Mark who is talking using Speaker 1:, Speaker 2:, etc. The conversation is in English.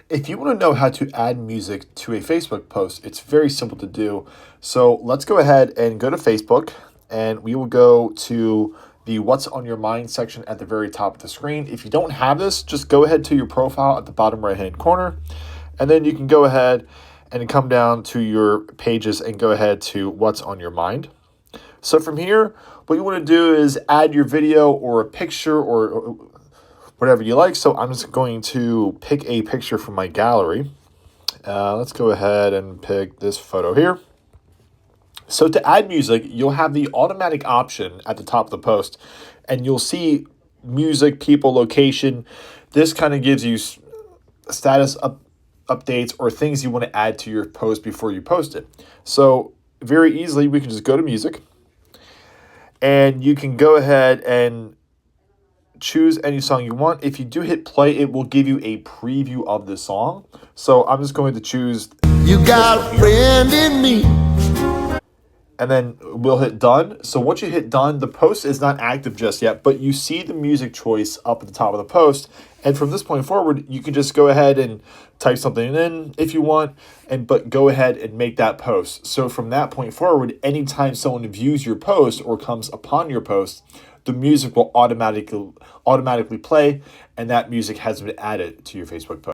Speaker 1: If you want to know how to add music to a Facebook post, it's very simple to do. So let's go ahead and go to Facebook, and we will go to the What's on Your Mind section at the very top of the screen. If you don't have this, just go ahead to your profile at the bottom right-hand corner, and then you can go ahead and come down to your pages and go ahead to What's on Your Mind. So from here, what you want to do is add your video or a picture or whatever you like. So I'm just going to pick a picture from my gallery. Let's go ahead and pick this photo here. So to add music, you'll have the automatic option at the top of the post, and you'll see music, people, location. This kind of gives you status updates or things you want to add to your post before you post it. So very easily, we can just go to music, and you can go ahead and choose any song you want. If you do hit play, it will give you a preview of the song. So I'm just going to choose
Speaker 2: You got a friend in me.
Speaker 1: and then we'll hit done. So once you hit done, the post is not active just yet, but you see the music choice up at the top of the post. And from this point forward, you can just go ahead and type something in if you want, but go ahead and make that post. So from that point forward, anytime someone views your post or comes upon your post, the music will automatically play, and that music has been added to your Facebook post.